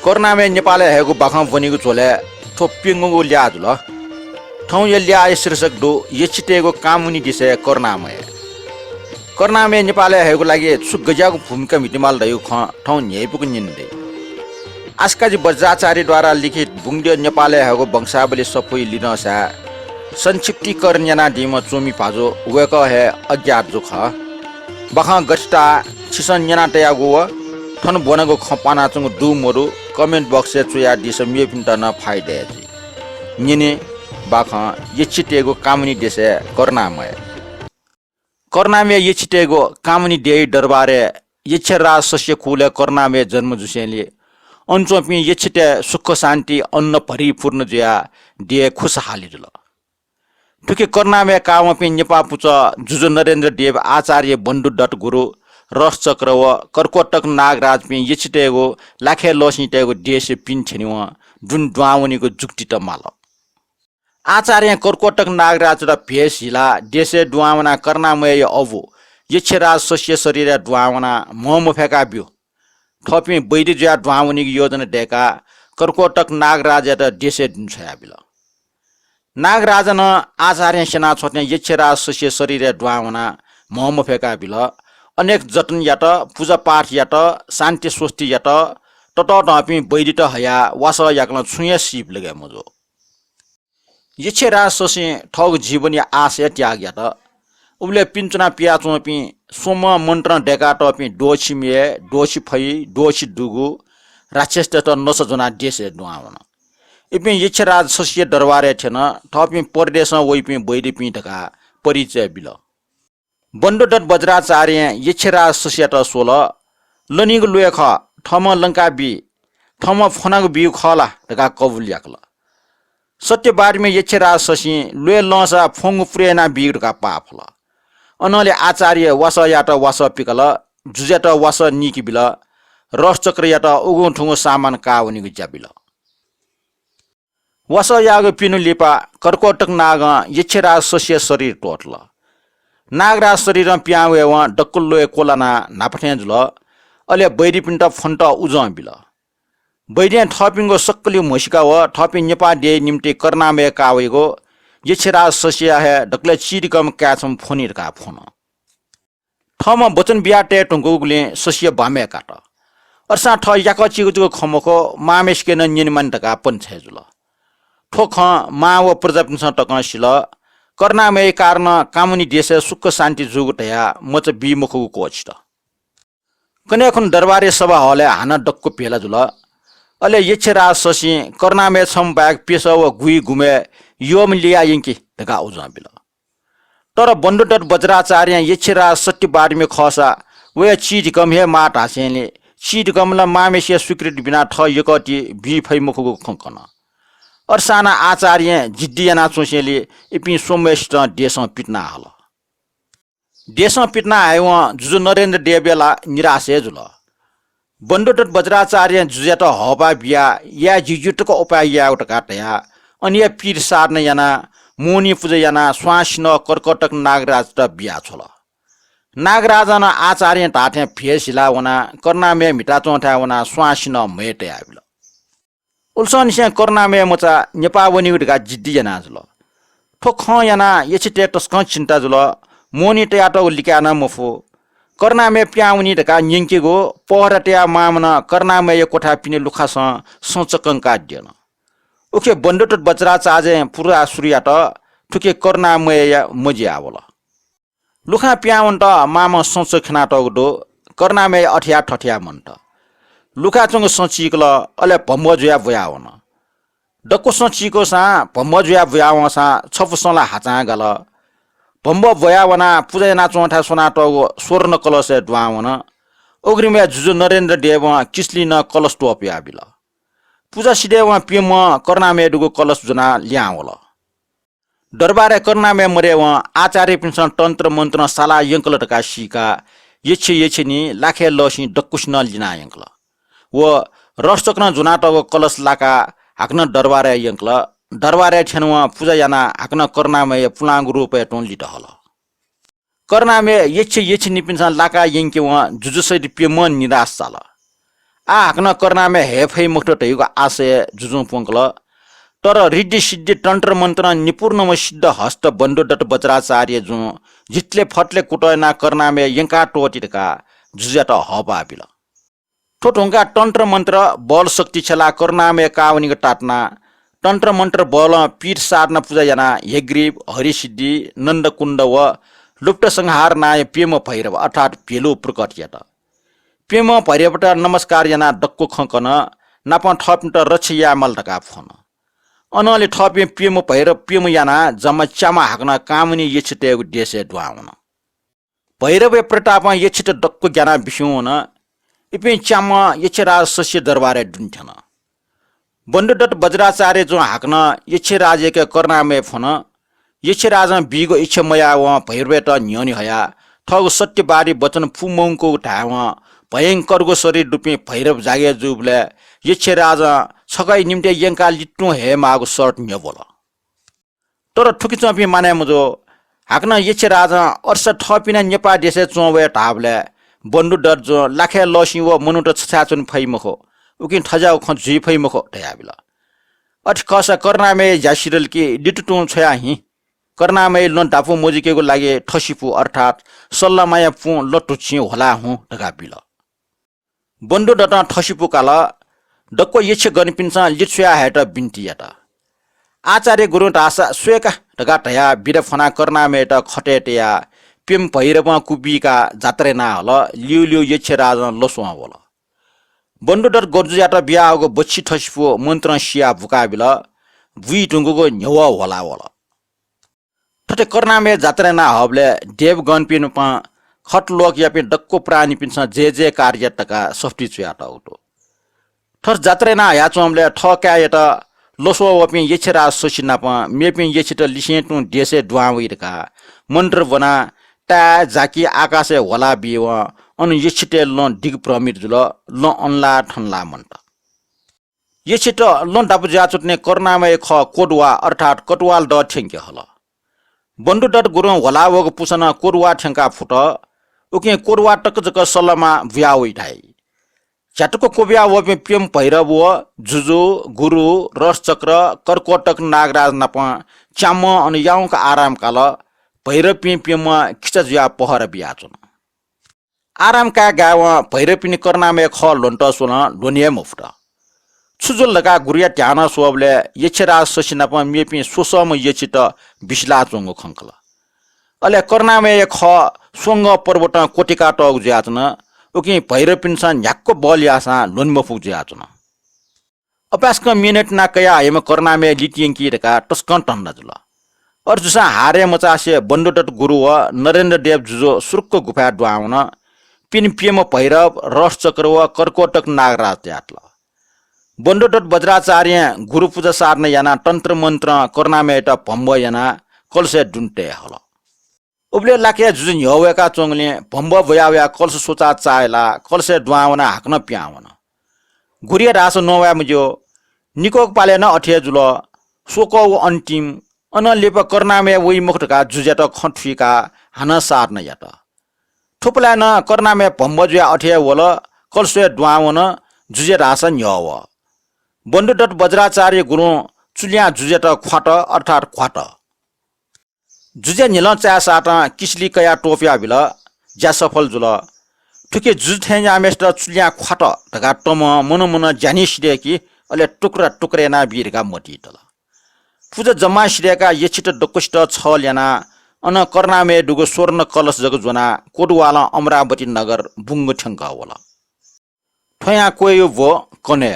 कर्नामे नेपाल हेगु बाखा बनेको झोले थो पिंगो ल्या जुल ठौ ये ल्या शीर्षक दो ये छिटेको कामुनी दिसे कर्नामे नेपाल हेगु लागि सुगजाको भूमिका मितिमाल रह्यो ख ठौ न्यायपुको निन्दै आस्काजी बज्राचार्यद्वारा लिखित बुङ्ग्य नेपाल हेगु वंशावली सबै लिनसा संक्षिप्तीकरण याना दिम चोमी पाजो वेक हे अज्ञात जो ख बखा गस्टा छिसन याना तयागो ठन बनेको खपाना चंग दु मोरु कमेन्ट बक्स चुया दिस मेपिन्ट न फाइदे निने बाखा यचिटेगो कामनी देसे कर्नामे यचिटेगो कामनी दे दरबारे यछरा सस्य कुले कर्नामे जन्म जुसेले अनचोपी यचिटे सुख शान्ति अन्न परिपूर्ण जया दे खुशहाली जुल ठुके कर्नामे कामपि नेपा पुच जुजु नरेन्द्र देव आचार्य बन्धु डट गुरु रस चक्र व कर्कोटक नागराज पि यचिटेगो लाखे लसिटेगो देश पिन छेनिव जुन द्वावनीको जुक्ति त माल आचार्य कर्कोटक नागराज र भेष हिला देशे द्वावना कर्नामय अवु यछराज सस्य शरीर द्वावना मोम फेका बियो थपि बैदी ज्या द्वावनीको योजना डेका कर्कोटक नागराज त देशे जुन छया बिल नागराजन आचार्य सेना छोट्ने यछराज सस्य शरीर द्वावना मोम फेका बिल अनेक जतन यात पूजा पाठ यात शान्ति स्वस्ति यात तत ढपि बैदित हया वास याक्न छुया सिप लगे मजो यछेरा ससे ठग जीवनी आशय त्याग यात उबले पिन्चना पिया चोपि सोम मन्त्र डेका टपि डोछि मे डोछि फै डोछि दुगु राक्षस त नस जना देशे दुआवन इपि यछेरा सस्य दरबारे छन ठपि परदेश वइपि बैदि पि ढका परिचय बिल बन्डोडट बज्राचार्य यछेरा सस्यट सोल लनिग लुएख ठम लंका बि ठम फनग बिउ खला ढका कबुल याकल सत्यबाडमे यछेरा ससी लुए लसा फोंग प्रेना बिउ ढका पाफल अनले आचार्य वास याट वास पिकल जुजेट वास निकी बिल रस चक्र याट उगु ठुगु सामान कावनीगु ज्याबिल वास याग पिनु लिपा कर्कोटक नाग यछेरा सस्य शरीर टोटल नागराज शरीर प्यावे व डक्कुल्लो कोलाना नापठे जुल अले बैरी पिन्ट फन्ट उजं बिल बैरी थपिङको सक्कली मसिका व थपि नेपा दे निम्ति कर्नामे कावेगो यछरा ससिया हे डक्ले चिरिकम क्याछम फोनिर का फोन थम वचन बियाटे टंगुगले ससिया बामे काट अर्सा थ याक चिगुजको खमको मामेसके न निनमान टका पन्छे जुल ठोख मा व प्रजापिन्छ टकन सिल कर्नामय कारण कामुनी देश सुख शान्ति जुगुटया मच बिमुखको कोचित कन्याखुन दरबारे सभा हले हान डक्को पेला जुल अले यछरा ससी कर्नामय छम बाग पेस व गुई गुमे योम लिया यंकी ढका उजा बिल तर बन्डोडट बज्राचार्य यछरा सत्य बाडमे खसा वे चीज कम हे माट हासेले चीज कमला मामेसिया स्वीकृति बिना ठ यकति बि फैमुखको खंकन अर्साना आचार्य जिद्दियाना चोसेले इपि सोमेष्ट देश पिटना हल देश पिटना आयो जुजु नरेन्द्र देवला निराशे जुल बन्डोडट बज्राचार्य जुजेट हबा बिया या जिजुटको उपाय या उटकाटया अनि पीर सार्न याना मोनी पूजा याना स्वासिन कर्कटक नागराज त बिया छोल नागराजन आचार्य टाटे फेसिला वना कर्नामे मिटा चोठा वना स्वासिन मेटे आबिल उल्सन से कर्नामे मचा नेपावनी उडका जिद्दी जना जुल ठोख याना यछिटे टस्क चिन्ता जुल मोनी टयाट उलिकाना मफो कर्नामे प्याउनी ढका निंकेगो पहरट्या मामना कर्नामे कोठा पिने लुखास सोचकंका दिएन ओके बन्डोटट बज्राचार्य पुरा सूर्याट ठुके कर्नामे मजियावल लुखा प्याउन त माम सोच खनाटगडो कर्नामे अठ्या ठठ्या मन्ट लुकाचुङ सचिकल अले भम्बजुया बुयावन डक्को सचिको सा भम्बजुया बुयावन सा छफसला हाचा गल भम्ब बुयावना पूजना चोठा सोनाटगो स्वर्ण कलश द्वावन ओग्रिमे जुजु नरेन्द्र देव किस्लिन कलश टोप्या बिल पूजा सिदेव पिम कर्नामे दुगो कलश जना ल्यावल दरबारे कर्नामे मरेव आचार्य पिन्सन तन्त्र मन्त्र साला यंकल टका सिका यछे लाखे लसी डक्कुस्न लिना यंकल व रसचक्न जुनाटको कलश लाका हाक्न दरबारे यंकल दरबारे छेनुवा पूजा याना हाक्न कर्नामय पुलांग रूपे टोनली टहल कर्नामे यच्छे निपिन्सन लाका यंके व जुजुसै पिमन निराश चाल हाक्न कर्नामे हेफै मुक्त टैको आशय जुजु पुङ्कल तर रिद्धि सिद्धि तन्त्र मन्त्र निपुर्ण सिद्ध हस्त बन्डोडट वज्राचार्य जु जितले फटले कुटयना कर्नामे यङ्का टोटिका जुजट हपाबिल ठोटुङ्का तन्त्र मन्त्र बल शक्ति छला कर्नामे कावनिको टाट्ना तन्त्र मन्त्र बल पीर सार्न पूजा जना यग्रीब हरिसिद्धि नन्दकुण्ड व लुप्त संहार नाय पेम भैरव अर्थात् पेलो प्रकट पेम भैरवट नमस्कार जना डक्को खकन नाप थप्ट रक्षया मलटका फोन अनले थपे पेम भैरव पेम याना जम्मा चामा हाक्न कामनी यछते देशे ड्वाउन भैरव प्रताप यछित डक्को ज्ञाना विष्णुन इपे चामा यछरा सस्य दरबारे दुन्थन बन्डुडट वज्राचार्य जो हाक्न यछे राजेके कर्नामे फोन यछे राजा बिगो इच्छमया व भैरवेट न्यनि हया थगो सत्यबारी वचन फुमौको ढाव भयंकरको शरीर डुपे भैरव जागे जुबले यछे राजा छगाई निम्ते यङ्का लिट्टु हे मागो सर्ट न्यबोल तर ठुकी चपी माने मुजो हाक्न यछे राजा अर्ष थपिना नेपा देशे चोवे ढाबले बन्डुडट जो लाखे लसी व मनुट छाचुन फैमखो उकिन ठजाउ ख जुइ फैमखो ढयाबिल अठ कसा कर्नामे जासिरल कि डिटुटु छया हि कर्नामे लन डापु मोजिकेको लागि ठसिपु अर्थात् सल्लामाया पु लटुछि होला हु ढगाबिल बन्डुडट ठसिपु काल डक्को यछ गनपिन्छ लिछ्या हेट बिन्टियाट आचार्य गुरु टासा स्वेका ढगा ढया बिर फना कर्नामेट खटेटया पेम भैरव कुबीका जात्रेना हल लिउ लिउ यछ राजा लसुवा होला बन्डुडर गोर्जुयाट बियाको बच्ची ठसिपु मन्त्र सिया भुकाबिल भुइ टुङ्गुको न्यवा होला होला ठटे कर्नामे जात्रेना हबले देव गनपिन प खटलोक यापि डक्को प्राणी पिन्छ जे कार्य टका सफ्टी चुयाट उटो ठर जात्रेना या चोमले ठक्यायट लसो वपि यछरा सोसिना प मेपि यछिट लिसेटु देशे ड्वाविरका मन्त्र बना ता जाकी आकाशे होला बिव अनु यछिटे लन दिग प्रमित जुल लन अनला ठनला मन्ट यछिट लन डापु जाचुट्ने कर्नामे ख कोडवा अर्थात् कटवाल ड ठेंके हल बन्डुडट गुरु होला वग पुसन कोडवा ठेंका फुट उके कोडवा टक जक सल्लमा व्याउ ढाई झटको कोबिया वपि पेम भैरव व जुजु गुरु रस चक्र कर्कोटक नागराज नप चाम अनि याउका आराम काल भैरव पेम खिचजुया पहर बियाचुन आराम का गाव भैरव पिनि कर्नामे ख लोन्ट सोन लोनिए मुफ्ट छुजुल लगा गुरिया ट्याना सोबले यछरा ससिना प मेपि सोसम यचित बिसला चोंगो खंकल अले कर्नामे ख सोंग पर्वत कोटिका टग ज्याचन उकि भैरव पिन्सा न्याक्को बल यासा लोन्मफु ज्याचन अपास्क मिनेट ना कया हेम कर्नामे लिटियंकी रेका टस्कन टन्ना जुल अर्जुसा हारे मचासे बन्डुडट गुरु व नरेन्द्र देव जुजो सुरुक्क गुफा ड्वाउन पिन पिएम भैरव रस चक्र व कर्कोटक नागराज त्याटल बन्डुडट वज्राचार्य गुरु पूजा सार्न याना तन्त्र मन्त्र कर्नामेट भम्ब याना कलसे डुन्टे हल उब्ले लाके जुजुन यवेका चोंगले भम्ब भयावया कलस सोचा चायला कलसे ड्वाउना हाक्न प्याउन गुरिया रास नोवा मुजो निकोक पालेन अठे जुल सोको अन्तिम अनलेप कर्नामे वइ मुखटका जुजेट खठुका हान सार्न यात थुपलान कर्नामे भम्बजुया अठे वल कलसे ड्वाउन जुजे रास न्यव बन्डुडट वज्राचार्य गुरु चुलिया जुजेट ख्वाट अर्थात् ख्वाट जुजे निल चा साट किसली कया टोपिया बिल ज्या सफल जुल ठुके जुथे यामेस्ट चुलिया ख्वाट ढका टम मन मन जानी सिरेकी अले टुक्रा टुक्रेना बिरका मटिटल पूजा जम्मा सिरेका यछिट डकुष्ट छल याना अन कर्नामे डुगो स्वर्ण कलश जग जोना कोडवाला अमरावती नगर बुंग ठंका होला ठया कोयो वो कने